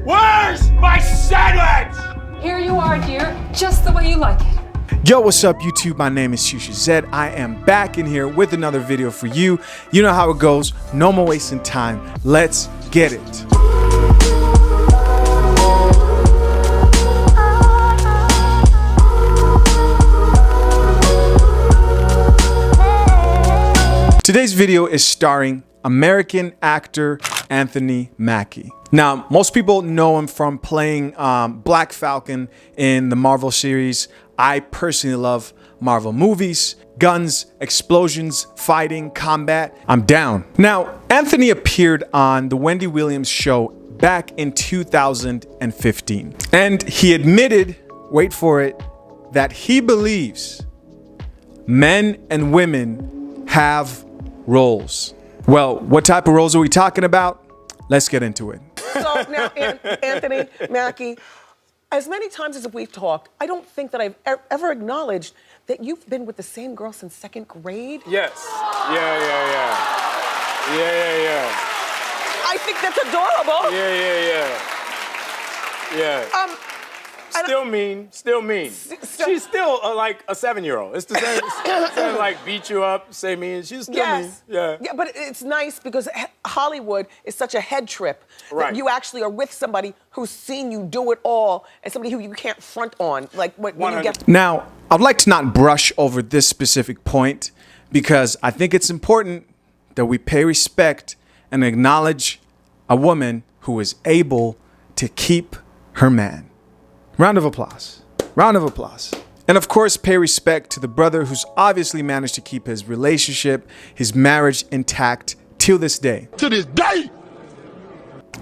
Where's my sandwich? Here you are, dear, just the way you like it. Yo, what's up YouTube? My name is Shusha Zed. I am back in here with another video for you. You know how it goes. No more wasting time. Let's get it. Today's video is starring American actor Anthony Mackie. Now, most people know him from playing Black Falcon in the Marvel series. I personally love Marvel movies, guns, explosions, fighting, combat. I'm down. Now, Anthony appeared on the Wendy Williams show back in 2015. And he admitted, wait for it, that he believes men and women have roles. Well, what type of roles are we talking about? Let's get into it. So now, Anthony Mackie, as many times as we've talked, I don't think that I've ever acknowledged that you've been with the same girl since second grade. Yes. Yeah. I think that's adorable. Yeah. Still mean. She's still like a 7-year-old. It's the same, like beat you up, say mean. She's still mean. Yeah, but it's nice because Hollywood is such a head trip. Right. That you actually are with somebody who's seen you do it all and somebody who you can't front on. Like when you get. Now, I'd like to not brush over this specific point because I think it's important that we pay respect and acknowledge a woman who is able to keep her man. Round of applause. Round of applause. And of course, pay respect to the brother who's obviously managed to keep his relationship, his marriage intact till this day. To this day!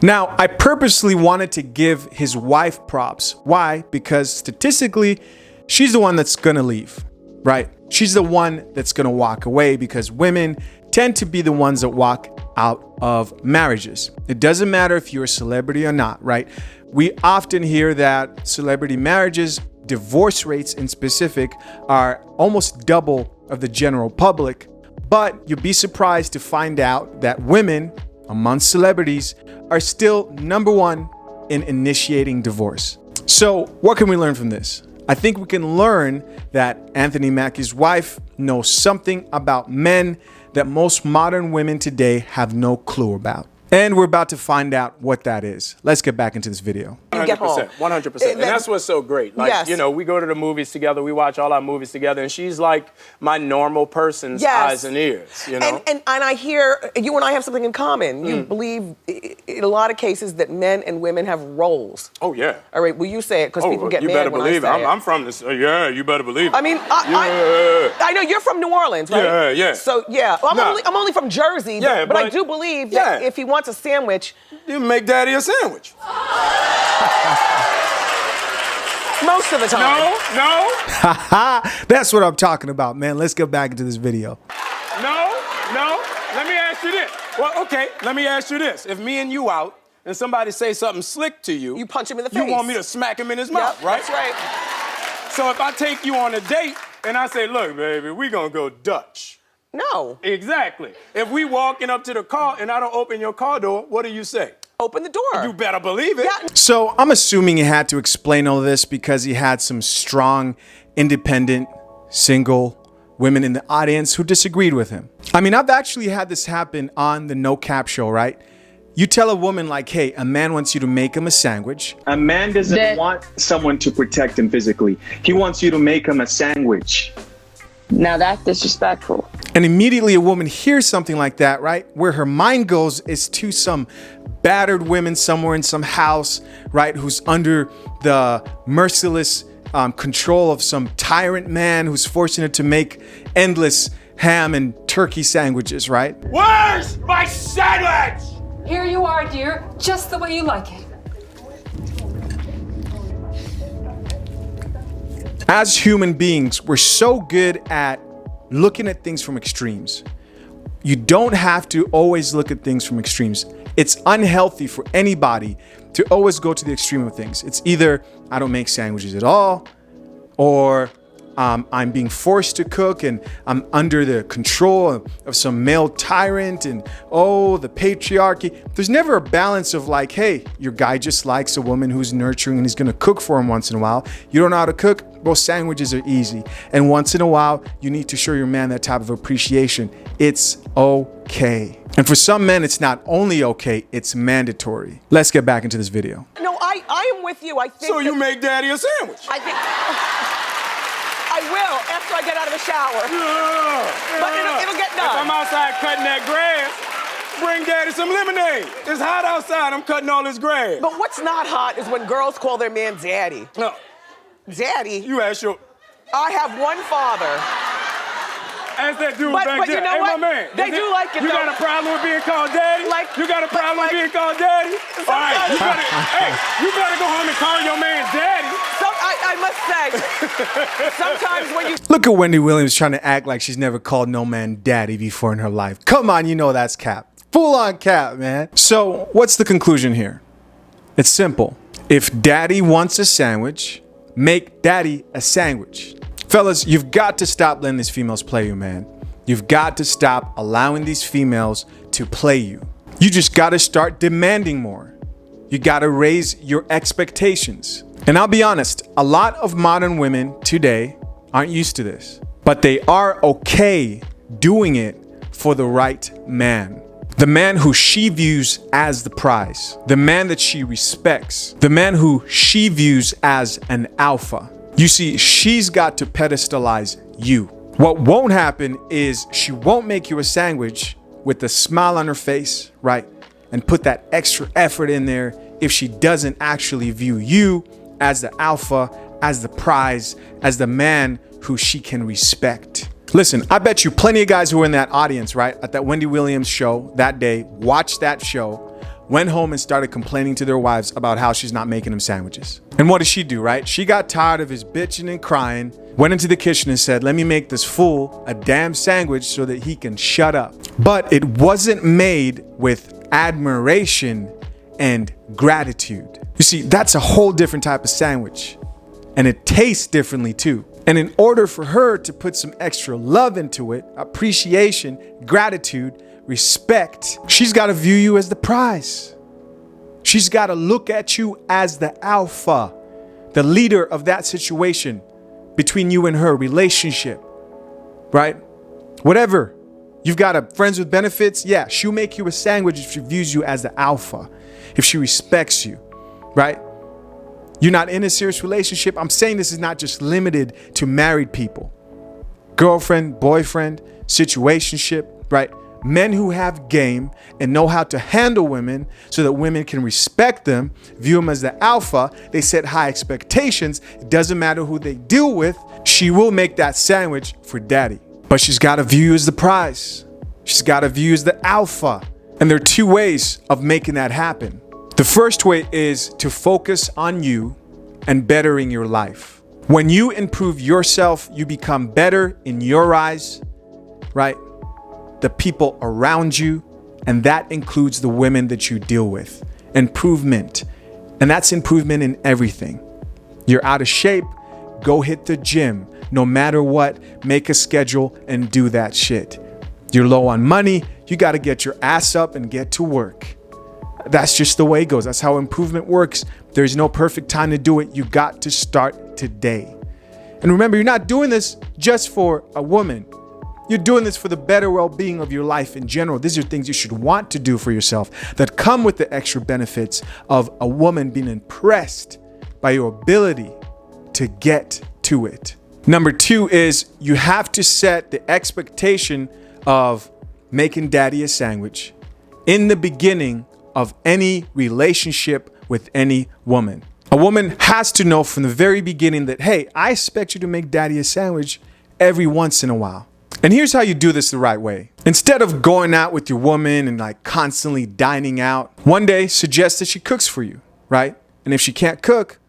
Now, I purposely wanted to give his wife props. Why? Because statistically, she's the one that's gonna leave, right? She's the one that's gonna walk away because women tend to be the ones that walk out of marriages. It doesn't matter if you're a celebrity or not, right? We often hear that celebrity marriages, divorce rates in specific, are almost double of the general public. But you'll be surprised to find out that women, amongst celebrities, are still #1 in initiating divorce. So what can we learn from this? I think we can learn that Anthony Mackie's wife knows something about men that most modern women today have no clue about. And we're about to find out what that is. Let's get back into this video. 100%. 100%. And that's what's so great. Like, yes. You know, we go to the movies together, we watch all our movies together, and she's like my normal person's eyes and ears, you know? And I hear you and I have something in common. You believe in a lot of cases that men and women have roles. Oh, yeah. All right, well, you say it because people get you mad better when believe I say it. I'm from this. Yeah, you better believe it. I mean, I know you're from New Orleans, right? Yeah. So, yeah. Well, I'm only from Jersey, Yeah, but I do believe that if he wants a sandwich, you make daddy a sandwich. most of the time. No. That's what I'm talking about, man. Let's get back into this video. No. Let me ask you this. Well, okay, let me ask you this. If me and you out and somebody say something slick to you, You punch him in the face. You want me to smack him in his mouth, right? That's right. So if I take you on a date and I say, look, baby, we gonna go Dutch. No. Exactly. If we walking up to the car and I don't open your car door, what do you say? Open the door. You better believe it. Yeah. So I'm assuming he had to explain all this because he had some strong, independent, single women in the audience who disagreed with him. I mean, I've actually had this happen on the No Cap show, right? You tell a woman like, hey, a man wants you to make him a sandwich. A man doesn't want someone to protect him physically. He wants you to make him a sandwich. Now that's disrespectful. And immediately a woman hears something like that, right? Where her mind goes is to some battered women somewhere in some house, right? Who's under the merciless control of some tyrant man who's forcing her to make endless ham and turkey sandwiches, right? Where's my sandwich? Here you are, dear, just the way you like it. As human beings, we're so good at looking at things from extremes. You don't have to always look at things from extremes. It's unhealthy for anybody to always go to the extreme of things. It's either I don't make sandwiches at all, or I'm being forced to cook and I'm under the control of some male tyrant and the patriarchy. There's never a balance of like, hey, your guy just likes a woman who's nurturing and he's gonna cook for him once in a while. You don't know how to cook? Well, sandwiches are easy. And once in a while, you need to show your man that type of appreciation. It's okay. And for some men, it's not only okay, it's mandatory. Let's get back into this video. No, I am with you. I think So you make daddy a sandwich. I think I will after I get out of the shower. But it'll get done. If I'm outside cutting that grass, bring daddy some lemonade. It's hot outside. I'm cutting all this grass. But what's not hot is when girls call their man daddy. No, Daddy? you ask your... I have one father. Ask that dude But back you there. know Hey, what? my man. They do like it, You though. got a problem with being called daddy? You got a problem with being called daddy? All right, you better go home and call your man daddy. I must say, sometimes when you... Look at Wendy Williams trying to act like she's never called no man daddy before in her life. Come on, you know that's cap. Full on cap, man. So what's the conclusion here? It's simple. If daddy wants a sandwich, make daddy a sandwich. Fellas, you've got to stop letting these females play you, man. You've got to stop allowing these females to play you. You just got to start demanding more. You got to raise your expectations. And I'll be honest, a lot of modern women today aren't used to this, but they are okay doing it for the right man. The man who she views as the prize, the man that she respects, the man who she views as an alpha. You see, she's got to pedestalize you. What won't happen is she won't make you a sandwich with a smile on her face, right? And put that extra effort in there if she doesn't actually view you as the alpha, as the prize, as the man who she can respect. Listen, I bet you plenty of guys who were in that audience, right, at that Wendy Williams show that day, watched that show, went home and started complaining to their wives about how she's not making them sandwiches. And what did she do, right? She got tired of his bitching and crying, went into the kitchen and said, let me make this fool a damn sandwich so that he can shut up. But it wasn't made with admiration and gratitude. You see, that's a whole different type of sandwich. And it tastes differently too. And in order for her to put some extra love into it, appreciation, gratitude, respect, she's got to view you as the prize. She's got to look at you as the alpha, the leader of that situation between you and her relationship, right? Whatever. You've got a friends with benefits. Yeah, she'll make you a sandwich if she views you as the alpha, if she respects you, right? You're not in a serious relationship. I'm saying this is not just limited to married people. Girlfriend, boyfriend, situationship, right? Men who have game and know how to handle women so that women can respect them, view them as the alpha. They set high expectations. It doesn't matter who they deal with. She will make that sandwich for daddy. But she's got to view you as the prize. She's got to view you as the alpha. And there are two ways of making that happen. The first way is to focus on you and bettering your life. When you improve yourself, you become better in your eyes, right? The people around you, and that includes the women that you deal with. Improvement. And that's improvement in everything. You're out of shape, go hit the gym. No matter what, make a schedule and do that shit. You're low on money, you got to get your ass up and get to work. That's just the way it goes. That's how improvement works. There's no perfect time to do it. You got to start today. And remember, you're not doing this just for a woman. You're doing this for the better well-being of your life in general. These are things you should want to do for yourself that come with the extra benefits of a woman being impressed by your ability to get to it. Number two is you have to set the expectation of making daddy a sandwich in the beginning of any relationship with any woman. A woman has to know from the very beginning that, hey, I expect you to make daddy a sandwich every once in a while. And here's how you do this the right way. Instead of going out with your woman and like constantly dining out, one day suggest that she cooks for you, right? And if she can't cook,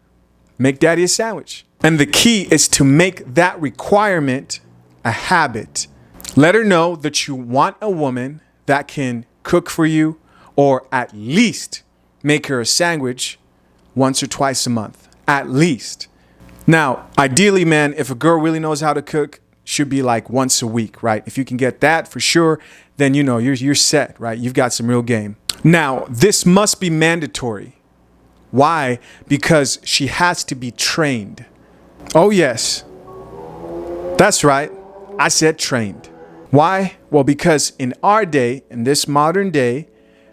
make daddy a sandwich. And the key is to make that requirement a habit. Let her know that you want a woman that can cook for you, or at least make her a sandwich once or twice a month, at least. Now, ideally, man, if a girl really knows how to cook, should be like once a week, right? If you can get that for sure, then you know you're set, right? You've got some real game. Now, this must be mandatory. Why? Because she has to be trained. Oh yes, that's right. I said trained. Why? Well, because in our day, in this modern day,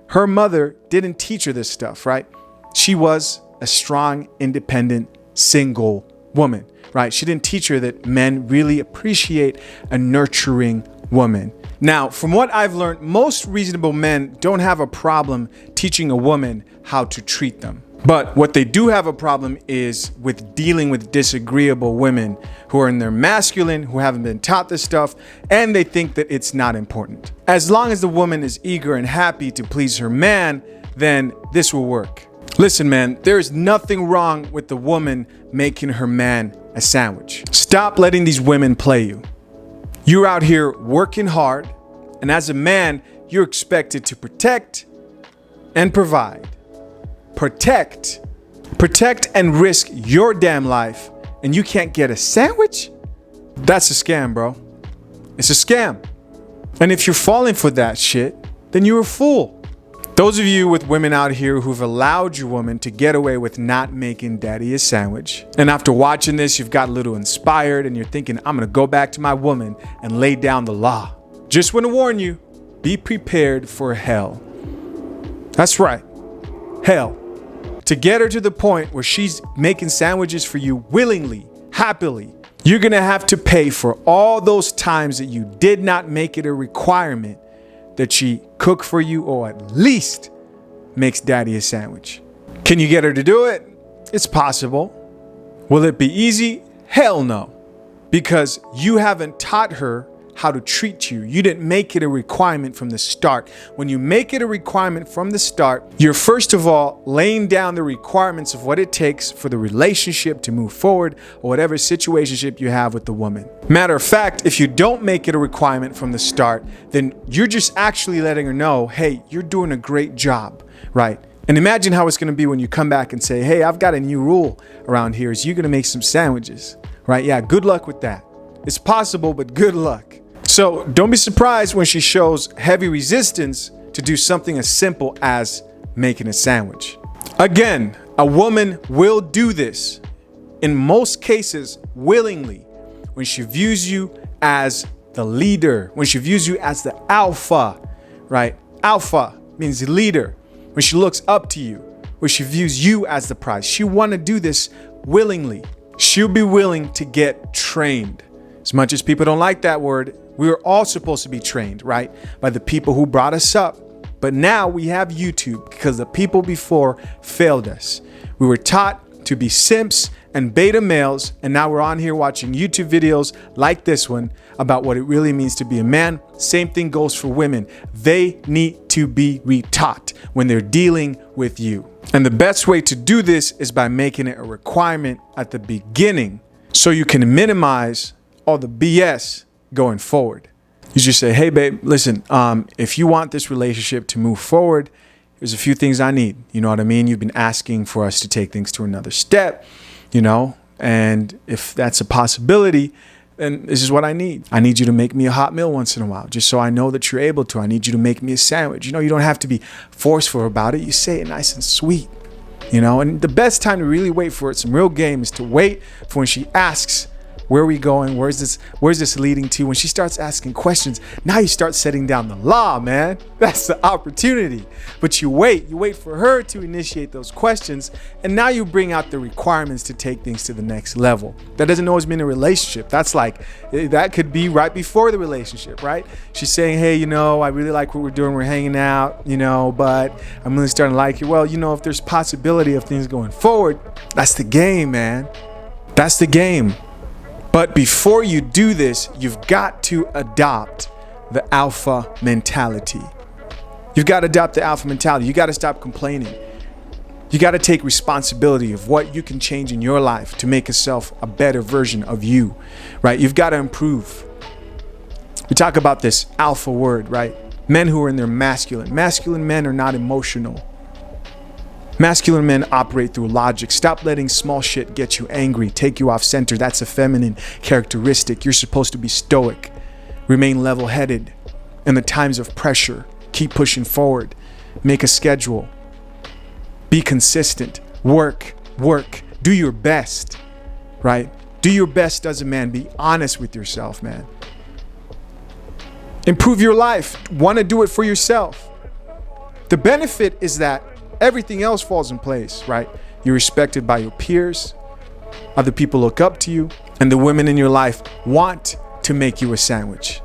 her mother didn't teach her this stuff, right? She was a strong, independent, single woman, right? She didn't teach her that men really appreciate a nurturing woman. Now, from what I've learned, most reasonable men don't have a problem teaching a woman how to treat them. But what they do have a problem is with dealing with disagreeable women who are in their masculine, who haven't been taught this stuff, and they think that it's not important. As long as the woman is eager and happy to please her man, then this will work. Listen, man, there is nothing wrong with the woman making her man a sandwich. Stop letting these women play you. You're out here working hard, and as a man, you're expected to protect and provide. Protect and risk your damn life, and you can't get a sandwich? That's a scam, bro. It's a scam. And if you're falling for that shit, then you're a fool. Those of you with women out here who've allowed your woman to get away with not making daddy a sandwich, and after watching this, you've got a little inspired and you're thinking, I'm gonna go back to my woman and lay down the law. Just want to warn you, be prepared for hell. That's right, hell. To get her to the point where she's making sandwiches for you willingly, happily, you're gonna have to pay for all those times that you did not make it a requirement that she cook for you, or at least makes daddy a sandwich. Can you get her to do it? It's possible. Will it be easy? Hell no. Because you haven't taught her how to treat you. You didn't make it a requirement from the start. When you make it a requirement from the start, you're first of all laying down the requirements of what it takes for the relationship to move forward, or whatever situationship you have with the woman. Matter of fact, if you don't make it a requirement from the start, then you're just actually letting her know, hey, you're doing a great job, right? And imagine how it's going to be when you come back and say, hey, I've got a new rule around here, is you're going to make some sandwiches, right? Yeah, good luck with that. It's possible, but good luck. So don't be surprised when she shows heavy resistance to do something as simple as making a sandwich. Again, a woman will do this, in most cases willingly, when she views you as the leader, when she views you as the alpha, right? Alpha means leader. When she looks up to you, when she views you as the prize, she'll want to do this willingly. She'll be willing to get trained. As much as people don't like that word, we were all supposed to be trained, right? By the people who brought us up. But now we have YouTube because the people before failed us. We were taught to be simps and beta males, and now we're on here watching YouTube videos like this one about what it really means to be a man. Same thing goes for women. They need to be retaught when they're dealing with you. And the best way to do this is by making it a requirement at the beginning, so you can minimize all the BS going forward. You just say, hey babe, listen, if you want this relationship to move forward, there's a few things I need. You know what I mean? You've been asking for us to take things to another step, you know, and if that's a possibility, then this is what I need. I need you to make me a hot meal once in a while, just so I know that you're able to. I need you to make me a sandwich. You know, you don't have to be forceful about it. You say it nice and sweet, you know, and the best time to really wait for it, some real game, is to wait for when she asks, where are we going? Where's this leading to? When she starts asking questions, now you start setting down the law, man. That's the opportunity. But you wait for her to initiate those questions, and now you bring out the requirements to take things to the next level. That doesn't always mean a relationship. That's like, that could be right before the relationship, right? She's saying, hey, you know, I really like what we're doing. We're hanging out, you know, but I'm really starting to like you. Well, you know, if there's possibility of things going forward, that's the game, man. That's the game. But before you do this, you've got to adopt the alpha mentality. You've got to adopt the alpha mentality. You got to stop complaining. You got to take responsibility of what you can change in your life to make yourself a better version of you, right? You've got to improve. We talk about this alpha word, right? Men who are in their masculine. Masculine men are not emotional. Masculine men operate through logic. Stop letting small shit get you angry, take you off center. That's a feminine characteristic. You're supposed to be stoic, remain level-headed. In the times of pressure, keep pushing forward. Make a schedule. Be consistent. Work. Do your best, right? Do your best as a man. Be honest with yourself, man. Improve your life. Want to do it for yourself. The benefit is that everything else falls in place, right? You're respected by your peers. Other people look up to you. And the women in your life want to make you a sandwich.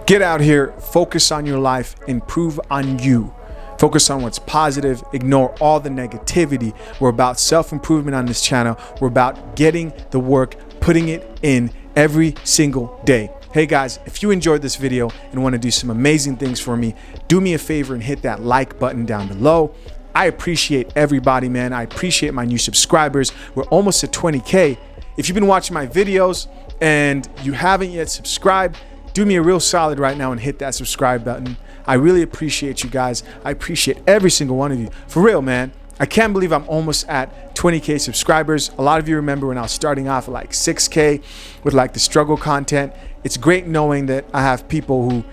Get out here, focus on your life, improve on you. Focus on what's positive, ignore all the negativity. We're about self-improvement on this channel. We're about getting the work, putting it in every single day. Hey guys, if you enjoyed this video and want to do some amazing things for me, do me a favor and hit that like button down below. I appreciate everybody, man. I appreciate my new subscribers. We're almost at 20K. If you've been watching my videos and you haven't yet subscribed, do me a real solid right now and hit that subscribe button. I really appreciate you guys. I appreciate every single one of you. For real, man. I can't believe I'm almost at 20K subscribers. A lot of you remember when I was starting off at like 6K with like the struggle content. It's great knowing that I have people who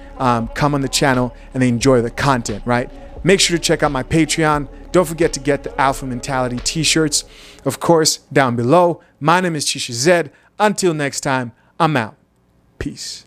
come on the channel and they enjoy the content, right? Make sure to check out my Patreon. Don't forget to get the Alpha Mentality t-shirts, of course, down below. My name is Chisha Zed. Until next time, I'm out. Peace.